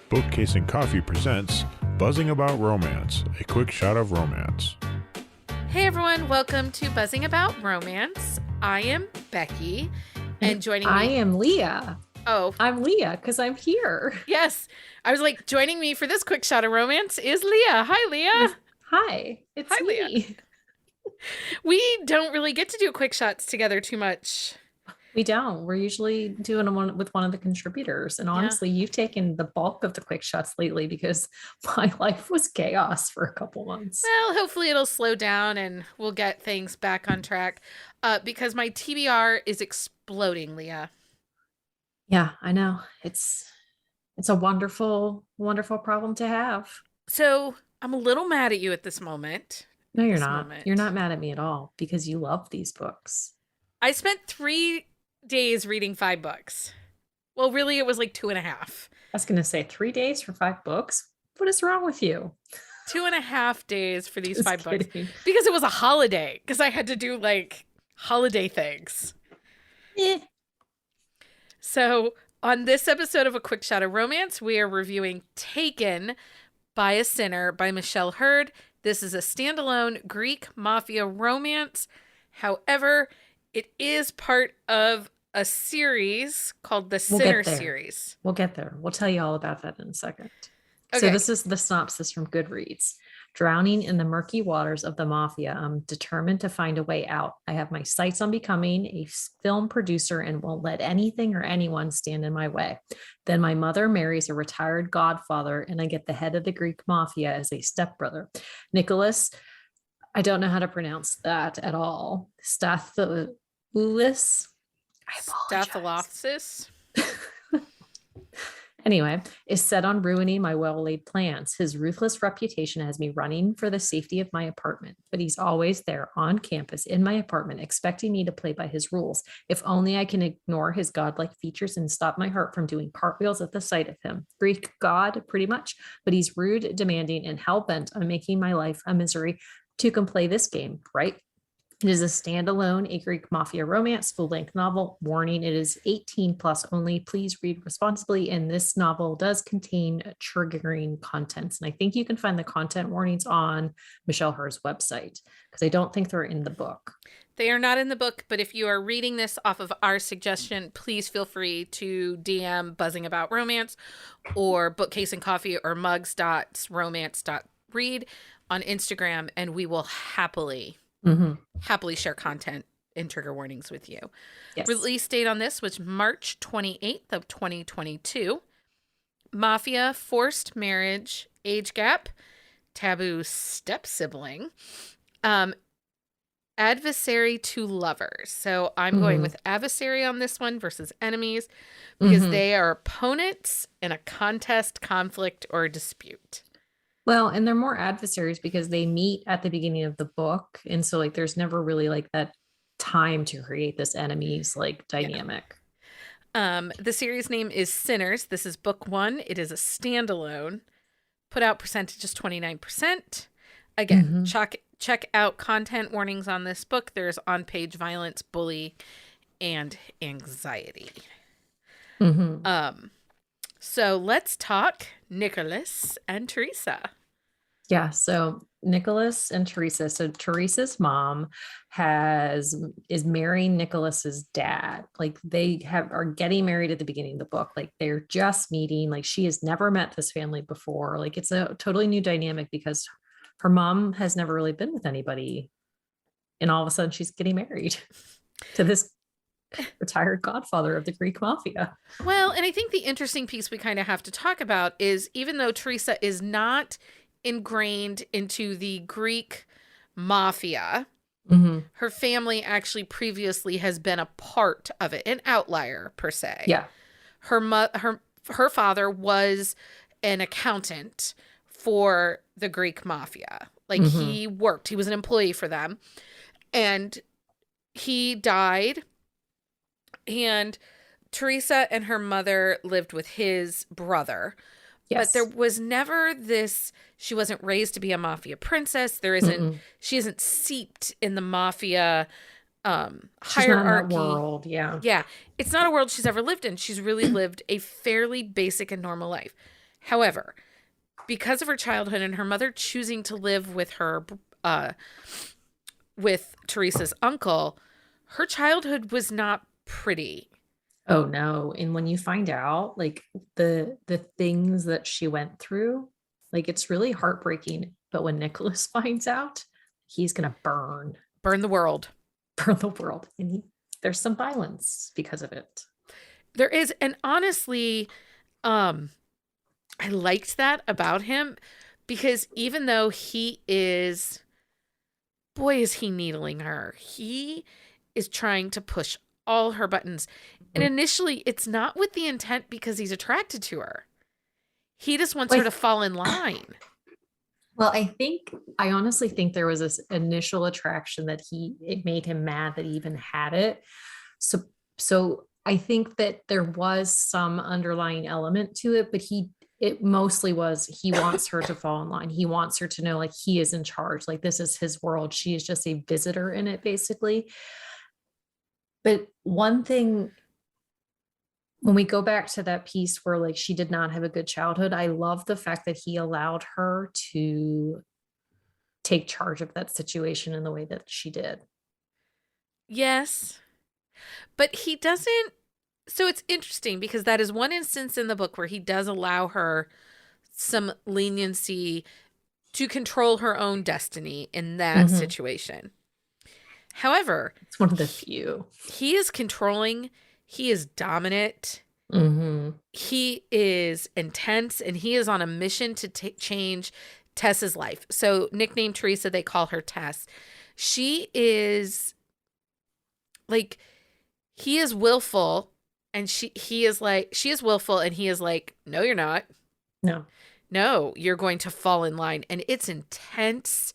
Bookcase and Coffee presents Buzzing About Romance, a quick shot of romance. Hey everyone, welcome to Buzzing About Romance. I am Becky, and joining me... I am Leah. Oh. I'm Leah, because I'm here. Yes. I was like, joining me for this quick shot of romance is Leah. Hi, Leah. Hi, it's Hi, me. Leah. We don't really get to do quick shots together too much. We don't. We're usually doing one with one of the contributors. And honestly, you've taken the bulk of the quick shots lately because my life was chaos for a couple months. Well, hopefully it'll slow down and we'll get things back on track because my TBR is exploding, Leah. Yeah, I know. It's a wonderful, wonderful problem to have. So I'm a little mad at you at this moment. No, you're not. You're not mad at me at all because you love these books. I spent 3 days reading 5 books. Well, really, it was like 2.5. I was going to say 3 days for 5 books. What is wrong with you? 2.5 days for these Just 5 books kidding. because it was a holiday, because I had to do like holiday things. So on this episode of A Quick Shot of Romance, we are reviewing Taken by a Sinner by Michelle Hurd. This is a standalone Greek mafia romance. However, it is part of a series called the Sinner series. We'll get there. We'll tell you all about that in a second. Okay. So this is the synopsis from Goodreads. Drowning in the murky waters of the mafia, I'm determined to find a way out. I have my sights on becoming a film producer and won't let anything or anyone stand in my way. Then my mother marries a retired godfather and I get the head of the Greek mafia as a stepbrother. Nicholas, I don't know how to pronounce that at all. Stathoulopoulos. Stathoulopsis. Anyway, is set on ruining my well-laid plans. His ruthless reputation has me running for the safety of my apartment, but he's always there on campus in my apartment, expecting me to play by his rules. If only I can ignore his godlike features and stop my heart from doing cartwheels at the sight of him. Greek god, pretty much, but he's rude, demanding, and hell-bent on making my life a misery. Two can play this game, right? It is a standalone, a Greek mafia romance, full-length novel. Warning, it is 18 plus only. Please read responsibly. And this novel does contain triggering contents. And I think you can find the content warnings on Michelle Hurd's website because I don't think they're in the book. They are not in the book, but if you are reading this off of our suggestion, please feel free to DM Buzzing About Romance or Bookcase and Coffee or mugs.romance.read on Instagram, and we will happily share content and trigger warnings with you. Yes. Release date on this was March 28th of 2022. Mafia, forced marriage, age gap, taboo step-sibling, adversary to lovers. So I'm going with adversary on this one versus enemies because they are opponents in a contest, conflict, or dispute. Well, and they're more adversaries because they meet at the beginning of the book. And so like there's never really like that time to create this enemies like dynamic. Yeah. The series name is Sinners. This is book 1. It is a standalone. Put out percentage is 29%. Again, check out content warnings on this book. There's on-page violence, bully, and anxiety. So let's talk Nicholas and Teresa. Yeah, so Nicholas and Teresa. So Teresa's mom is marrying Nicholas's dad. Like they are getting married at the beginning of the book. Like they're just meeting. Like she has never met this family before. Like it's a totally new dynamic because her mom has never really been with anybody. And all of a sudden she's getting married to this retired godfather of the Greek mafia. Well, and I think the interesting piece we kind of have to talk about is even though Teresa is not ingrained into the Greek mafia, her family actually previously has been a part of it, an outlier per se. Yeah. Her father was an accountant for the Greek mafia. Like he was an employee for them, and he died. And Teresa and her mother lived with his brother. Yes. But there was never this, she wasn't raised to be a mafia princess. There isn't, she isn't seeped in the mafia hierarchy. Not in that world, yeah. Yeah. It's not a world she's ever lived in. She's really lived a fairly basic and normal life. However, because of her childhood and her mother choosing to live with her, with Teresa's uncle, her childhood was not pretty. Oh no. And when you find out like the things that she went through, like it's really heartbreaking. But when Nicholas finds out, he's gonna Burn the world. burn the world. And there's some violence because of it. There is, and honestly, I liked that about him because even though he is, boy, is he needling her. He is trying to push all her buttons. And initially, it's not with the intent because he's attracted to her. He just wants her to fall in line. Well, I honestly think there was this initial attraction that it made him mad that he even had it. So I think that there was some underlying element to it, but it mostly was he wants her to fall in line. He wants her to know like he is in charge. Like this is his world. She is just a visitor in it, basically. But one thing, when we go back to that piece where like she did not have a good childhood, I love the fact that he allowed her to take charge of that situation in the way that she did. Yes. But he doesn't. So it's interesting because that is one instance in the book where he does allow her some leniency to control her own destiny in that situation. However, it's one of the few. He is controlling. He is dominant. He is intense, and he is on a mission to change Tess's life. So, nicknamed Teresa, they call her Tess. She is like, he is willful, and she is willful, and he is like, no, you're not. No, you're going to fall in line, and it's intense.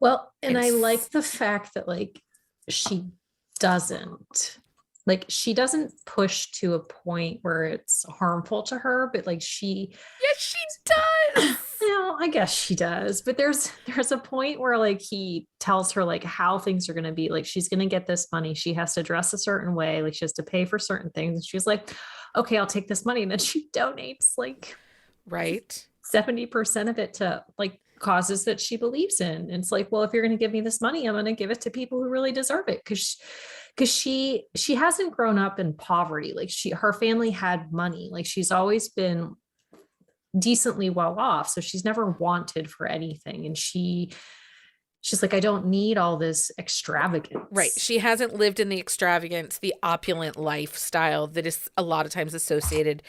Well, and I like the fact that like she doesn't push to a point where it's harmful to her, but like she does. I guess she does, but there's a point where like he tells her like how things are going to be, like she's going to get this money, she has to dress a certain way, like she has to pay for certain things, and she's like, okay, I'll take this money, and then she donates like 70% of it to like causes that she believes in. And it's like, well, if you're going to give me this money, I'm going to give it to people who really deserve it, because she hasn't grown up in poverty. Like her family had money, like she's always been decently well off, so she's never wanted for anything. And she's like, I don't need all this extravagance. Right. She hasn't lived in the extravagance, the opulent lifestyle that is a lot of times associated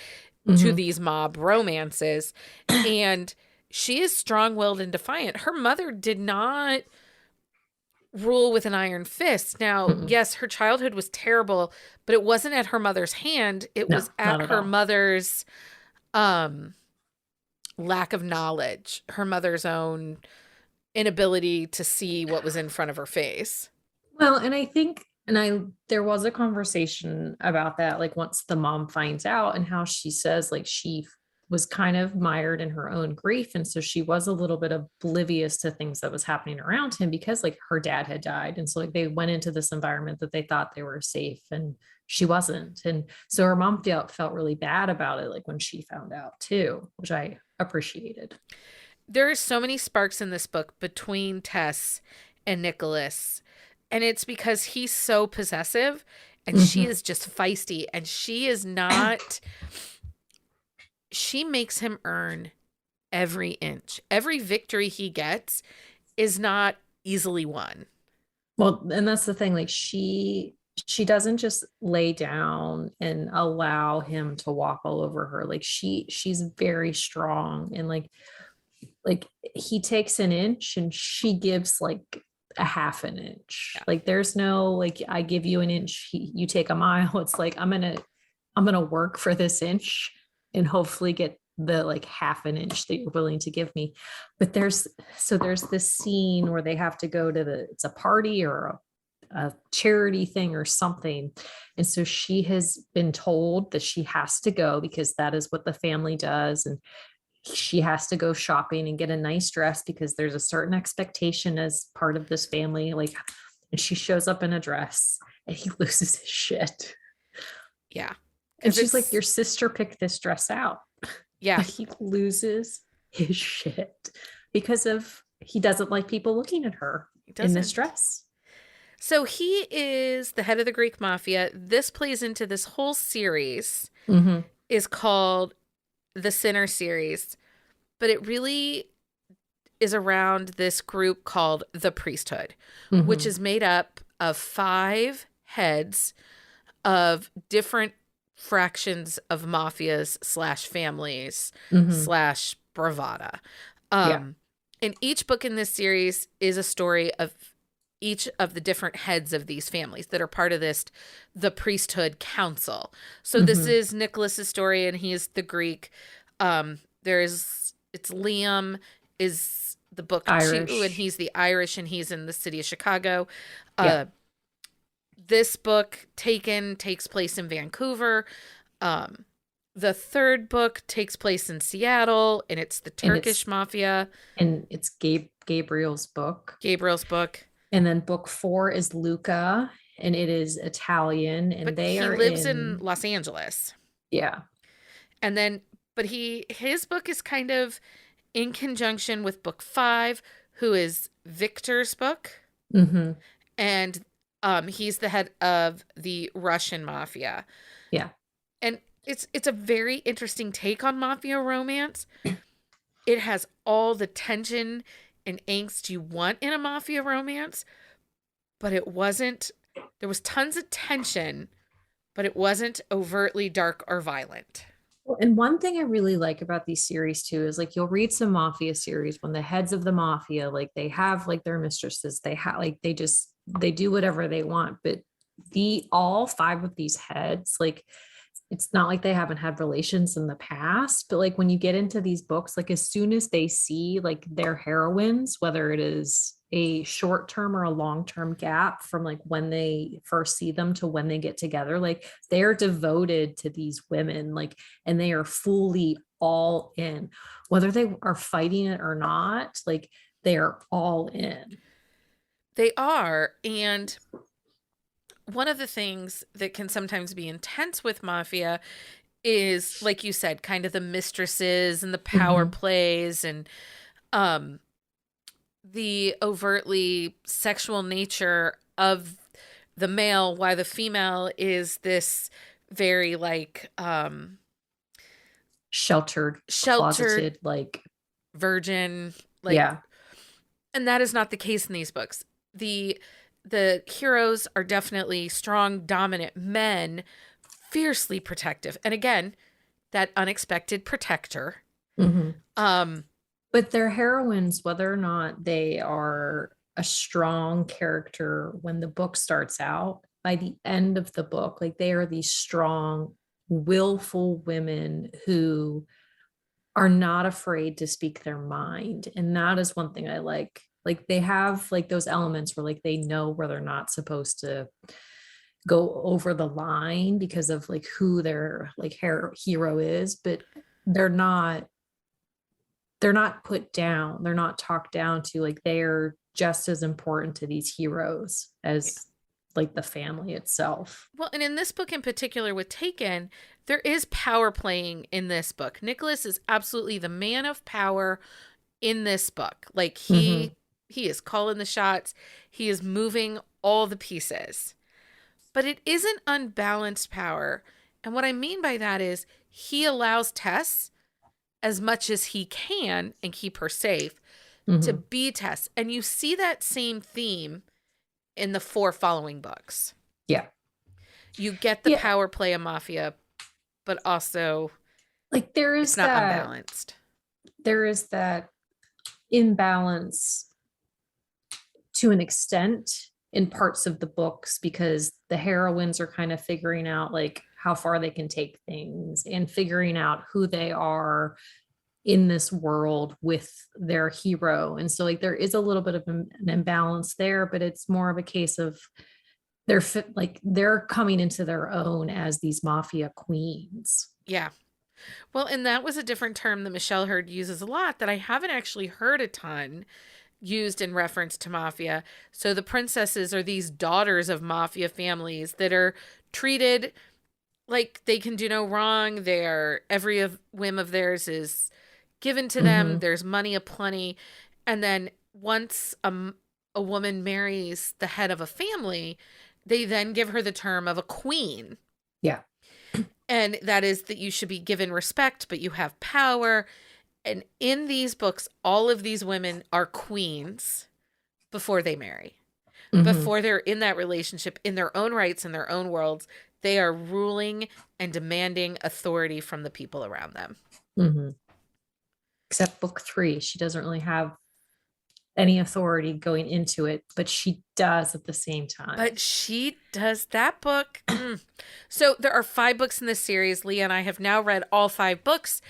to these mob romances. And she is strong-willed and defiant. Her mother did not rule with an iron fist. Now, yes, her childhood was terrible, but it wasn't at her mother's hand. It was at her mother's lack of knowledge, her mother's own inability to see what was in front of her face. Well, and I think, there was a conversation about that, like once the mom finds out, and how she says like she was kind of mired in her own grief. And so she was a little bit oblivious to things that was happening around him, because like her dad had died. And so like they went into this environment that they thought they were safe, and she wasn't. And so her mom felt really bad about it, like when she found out too, which I appreciated. There are so many sparks in this book between Tess and Nicholas. And it's because he's so possessive, and she is just feisty, and she is not, she makes him earn every inch. Every victory he gets is not easily won. Well, and that's the thing, like she doesn't just lay down and allow him to walk all over her. Like she's very strong, and like he takes an inch and she gives like a half an inch. Like there's no like, I give you an inch, you take a mile. It's like, I'm gonna work for this inch and hopefully get the like half an inch that you're willing to give me. But there's this scene where they have to go to it's a party or a charity thing or something, and so she has been told that she has to go because that is what the family does, and she has to go shopping and get a nice dress because there's a certain expectation as part of this family. Like, and she shows up in a dress and he loses his shit. Yeah. And she's like, your sister picked this dress out. Yeah, but he loses his shit because of he doesn't like people looking at her he in this doesn't. dress. So he is the head of the Greek mafia. This plays into this whole series, Mm-hmm. is called the Sinner series, but it really is around this group called the priesthood, which Mm-hmm. is made up of 5 heads of different fractions of mafias slash families Mm-hmm. slash bravada. Yeah. And each book in this series is a story of each of the different heads of these families that are part of this, the priesthood council. So this Mm-hmm. is Nicholas's story, and he is the Greek. It's Liam is the book 2, and Irish. he's the Irish, and he's in the city of Chicago. Yeah. Uh, this book, Taken, takes place in Vancouver. Um, the third book takes place in Seattle, and it's the And Turkish mafia. it's Gabriel's book. Gabriel's book. And then book 4 is Luca, and it is Italian, and But they he are lives in in, Los Angeles. yeah. And then, but his book is kind of in conjunction with book 5, who is Victor's book. Mm-hmm. And he's the head of the Russian mafia. Yeah. And it's a very interesting take on mafia romance. It has all the tension and angst you want in a mafia romance, but it wasn't, there was tons of tension, but it wasn't overtly dark or violent. And one thing I really like about these series too is like you'll read some mafia series when the heads of the mafia, like they have like their mistresses, they have like they do whatever they want. But the all 5 of these heads, like it's not like they haven't had relations in the past, but like when you get into these books, like as soon as they see like their heroines, whether it is a short term or a long term gap from like when they first see them to when they get together, like they're devoted to these women, like, and they are fully all in, whether they are fighting it or not, like they are all in. They are. And one of the things that can sometimes be intense with mafia is, like you said, kind of the mistresses and the power Mhm. plays and um the overtly sexual nature of the male, while the female is this very like Sheltered, sheltered closeted, like, virgin, like, yeah. and that is not the case in these books. The heroes are definitely strong, dominant men, fiercely protective. And again, that unexpected protector. Mhm. Um, But they're heroines, whether or not they are a strong character when the book starts out, by the end of the book, like they are these strong, willful women who are not afraid to speak their mind. And that is one thing I like. Like they have like those elements where like they know where they're not supposed to go over the line because of like who their like hero is, but they're not they're not put down, they're not talked down to, like they're just as important to these heroes as like the family itself. well, and in this book in particular with Taken, there is power playing in this book. Nicholas is absolutely the man of power in this book. Like Mm-hmm. he is calling the shots. He is moving all the pieces. But it isn't unbalanced power. And what I mean by that is he allows Tess as much as he can and keep her safe to Mm-hmm. be Tess. And you see that same theme in the 4 following books. Yeah. You get the Yeah. power play of Mafia, but also Like it's not unbalanced. there is that imbalance to an extent in parts of the books because the heroines are kind of figuring out like how far they can take things and figuring out who they are in this world with their hero. And so like there is a little bit of an imbalance there, but it's more of a case of like they're coming into their own as these mafia queens. Yeah. Well, and that was a different term that Michelle Hurd uses a lot that I haven't actually heard a ton used in reference to mafia. So the princesses are these daughters of mafia families that are treated like they can do no wrong. Every whim of theirs is given to them. Mm-hmm. There's money aplenty. And then once a woman marries the head of a family, they then give her the term of a queen. Yeah. And that is that you should be given respect, but you have power. And in these books, all of these women are queens before they marry. Mm-hmm. Before they're in that relationship, in their own rights, in their own worlds, they are ruling and demanding authority from the people around them. Mm-hmm. Except book 3, she doesn't really have any authority going into it, but she does at the same time. But she does that book. So there are 5 books in this series. Leah and I have now read all 5 books.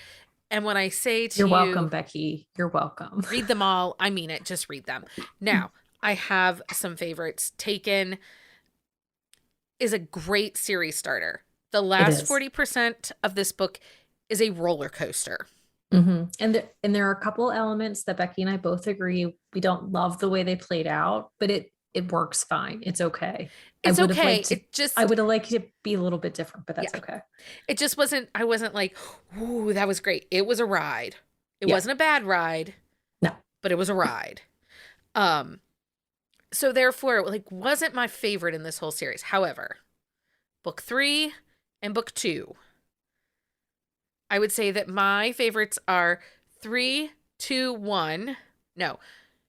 And when I say to You're you, welcome, Becky. You're welcome. read them all, I mean it. Just read them. Now, I have some favorites. Taken is a great series starter. The last 40% of this book is a roller coaster. Mm-hmm. And there are a couple elements that Becky and I both agree we don't love the way they played out, but it works fine. It's okay. It's okay. I would have liked it to be a little bit different, but that's okay. It just wasn't. I wasn't like, ooh, that was great. It was a ride. It wasn't a bad ride. No, but it was a ride. So therefore, it like wasn't my favorite in this whole series. However, book 3 and book 2. I would say that my favorites are 3, 2, 1. No.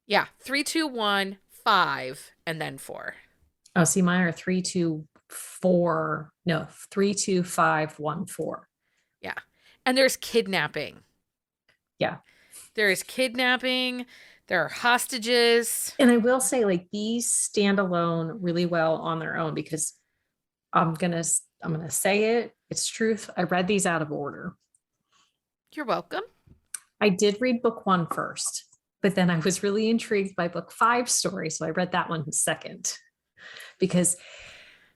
Yeah. 3, 2, 1, 5, and then 4. Oh, see, mine are 3, 2, 4. No, 3, 2, 5, 1, 4. Yeah. And there's kidnapping. Yeah. There is kidnapping. There are hostages. And I will say, like, these stand alone really well on their own because I'm gonna say it. It's truth. I read these out of order. You're welcome. I did read book 1 first, but then I was really intrigued by book 5's story. So I read that one second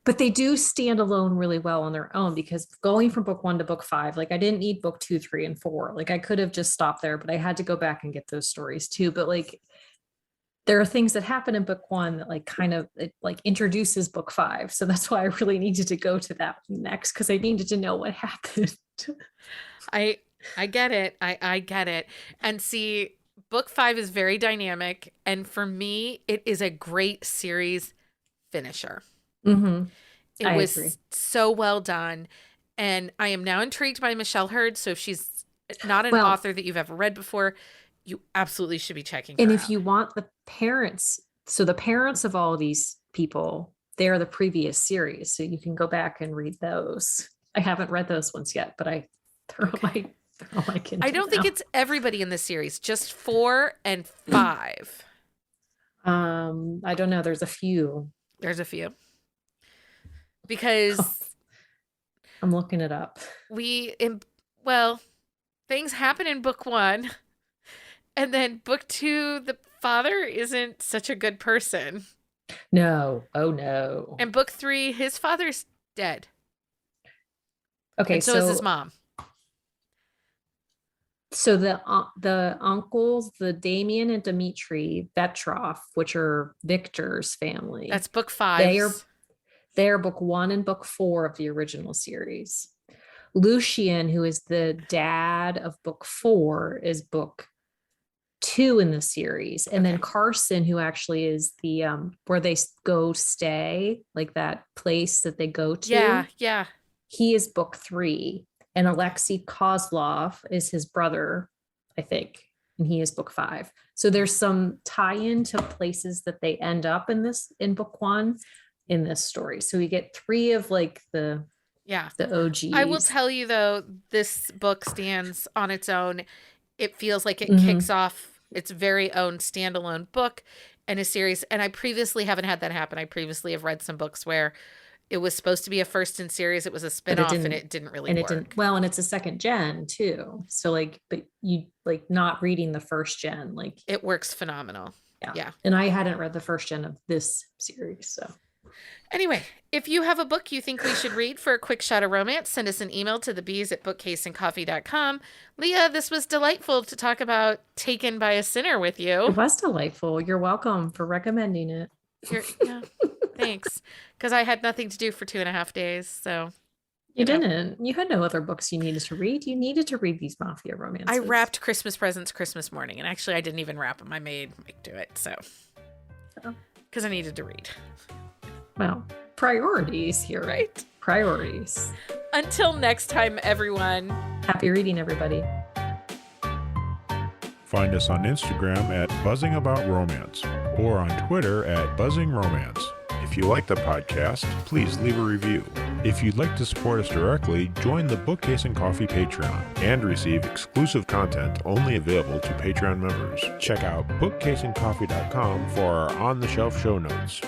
but they do stand alone really well on their own because going from book 1 to book 5, like I didn't need book 2, 3, and 4. Like I could have just stopped there, but I had to go back and get those stories too. But like, there are things that happen in book 1 that like kind of it like introduces book 5. So that's why I really needed to go to that next because I needed to know what happened. I get it. I get it. And see, book 5 is very dynamic. And for me, it is a great series finisher. Mm-hmm. It was so well done. And I am now intrigued by Michelle Hurd. So if she's not an author that you've ever read before, you absolutely should be checking her out. And if you want the parents, so the parents of all these people, they're the previous series. So you can go back and read those. I haven't read those ones yet, but I thoroughly I don't think it's everybody in the series, just 4 and 5. I don't know. There's a few. Because I'm looking it up. Things happen in book 1, and then book 2, the father isn't such a good person. No. Oh no. And book 3, his father's dead. Okay, and so is his mom. So the uncles, the Damien and Dmitri Vetrov, which are Victor's family. That's book 5. They are book 1 and book 4 of the original series. Lucian, who is the dad of book 4, is book 2 in the series. And then Carson, who actually is the where they go stay, like that place that they go to. Yeah. He is book 3. And Alexei Kozlov is his brother, I think. And he is book 5. So there's some tie-in to places that they end up in book 1 in this story. So we get 3 of like the OGs. I will tell you though, this book stands on its own. It feels like it kicks off its very own standalone book and a series. And I previously haven't had that happen. I previously have read some books where it was supposed to be a first in series. It was a spinoff and it didn't really work. And it's a second gen too. So like, but you like not reading the first gen, like it works phenomenal. Yeah. And I hadn't read the first gen of this series. So anyway, if you have a book you think we should read for a quick shot of romance, send us an email to thebees@bookcaseandcoffee.com. Leah, this was delightful to talk about Taken by a Sinner with you. It was delightful. You're welcome for recommending it. Thanks. Because I had nothing to do for 2.5 days. So You didn't. You had no other books you needed to read. You needed to read these Mafia romances. I wrapped Christmas presents Christmas morning, and actually I didn't even wrap them. I made Mike do it, so because I needed to read. Well, priorities here, Right? Priorities. Until next time, everyone. Happy reading, everybody. Find us on Instagram at Buzzing About Romance or on Twitter at Buzzing Romance. If you like the podcast, please leave a review. If you'd like to support us directly, join the Bookcase and Coffee Patreon and receive exclusive content only available to Patreon members. Check out bookcaseandcoffee.com for our on-the-shelf show notes.